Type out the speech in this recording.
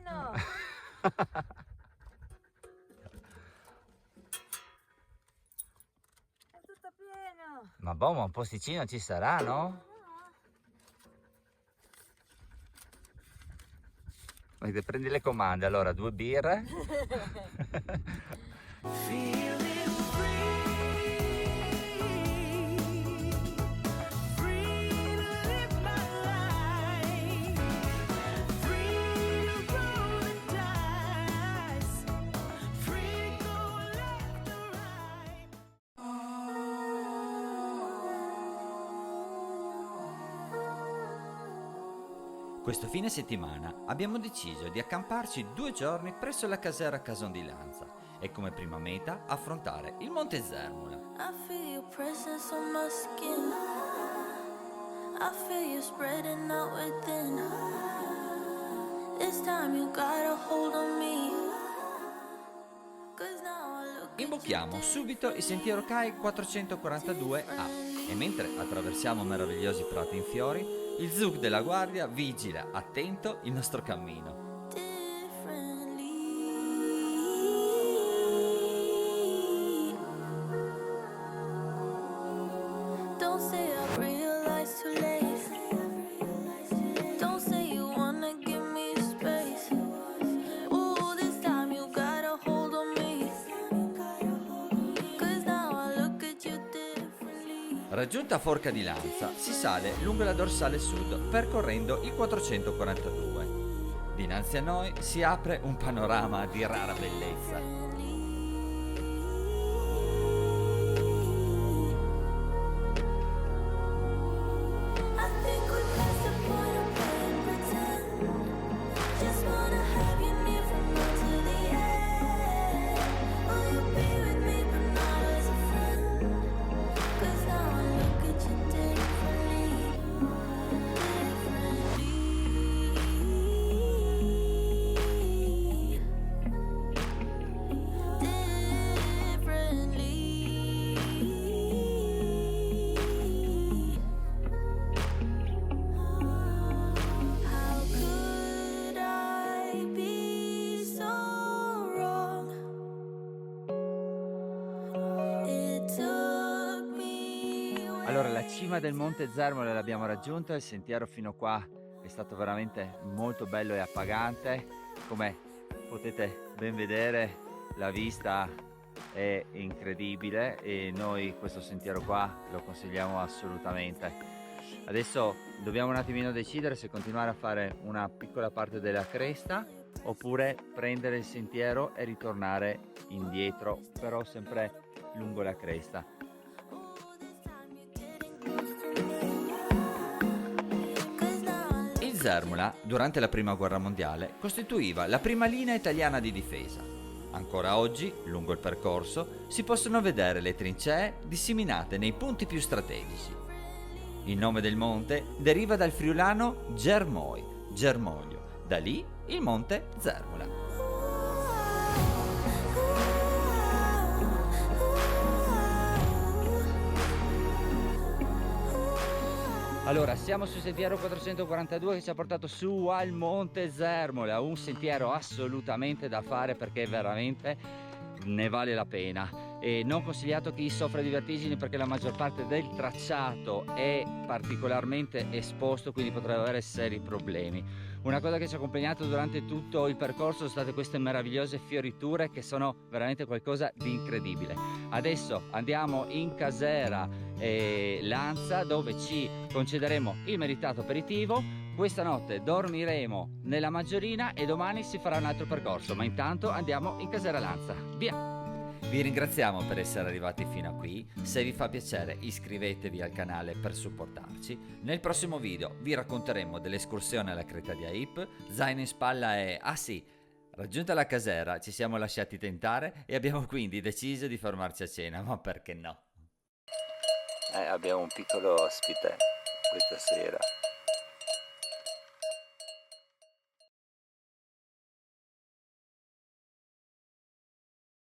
pieno! È tutto pieno! Ma boh, ma un posticino ci sarà, no? Vedete, prendi le comande, allora 2 birre. Questo fine settimana abbiamo deciso di accamparci 2 giorni presso la casera Cason di Lanza e come prima meta affrontare il Monte Zermula. I feel your presence on my skin. I feel you spreading out within. This time you got a hold on me. 'Cause now I look at Imbocchiamo subito il sentiero CAI 442A e mentre attraversiamo meravigliosi prati in fiori, il Zug della Guardia vigila attento il nostro cammino. differently. Don't say I realized too late. Don't say you wanna give me space. Ooh, this time you got a hold on me. 'Cause now I look at you differently. Raggiunta Forca di Lanza, si sale lungo la dorsale sud percorrendo il 442. Dinanzi a noi si apre un panorama di rara bellezza. I think we're past the point of playing pretend. Just wanna have you near from now to the end. Will you be with me but not as a friend? 'Cause now I look at you differently. Differently. How could I be so wrong? It took me Allora, la cima del Monte Zermole l'abbiamo raggiunta, il sentiero fino qua è stato veramente molto bello e appagante. Come potete ben vedere, la vista è incredibile e noi questo sentiero qua lo consigliamo assolutamente. Adesso dobbiamo un attimino decidere se continuare a fare una piccola parte della cresta oppure prendere il sentiero e ritornare indietro, però sempre lungo la cresta. Il Zermula, durante la Prima Guerra Mondiale, costituiva la prima linea italiana di difesa. Ancora oggi, lungo il percorso, si possono vedere le trincee disseminate nei punti più strategici. Il nome del monte deriva dal friulano germoglio, da lì il Monte Zermula. Allora, siamo sul sentiero 442 che ci ha portato su al Monte Zermole, un sentiero assolutamente da fare perché veramente ne vale la pena. E non consigliato a chi soffre di vertigini perché la maggior parte del tracciato è particolarmente esposto, quindi potrebbe avere seri problemi. Una cosa che ci ha accompagnato durante tutto il percorso sono state queste meravigliose fioriture che sono veramente qualcosa di incredibile. Adesso andiamo in casera Lanza dove ci concederemo il meritato aperitivo. Questa notte dormiremo nella Maggiorina e domani si farà un altro percorso, ma intanto andiamo in casera Lanza. Via! Vi ringraziamo per essere arrivati fino a qui, se vi fa piacere iscrivetevi al canale per supportarci. Nel prossimo video vi racconteremo dell'escursione alla creta di Aip, zaino in spalla e... ah sì, raggiunta la casera ci siamo lasciati tentare e abbiamo quindi deciso di fermarci a cena, ma perché no? Abbiamo un piccolo ospite questa sera.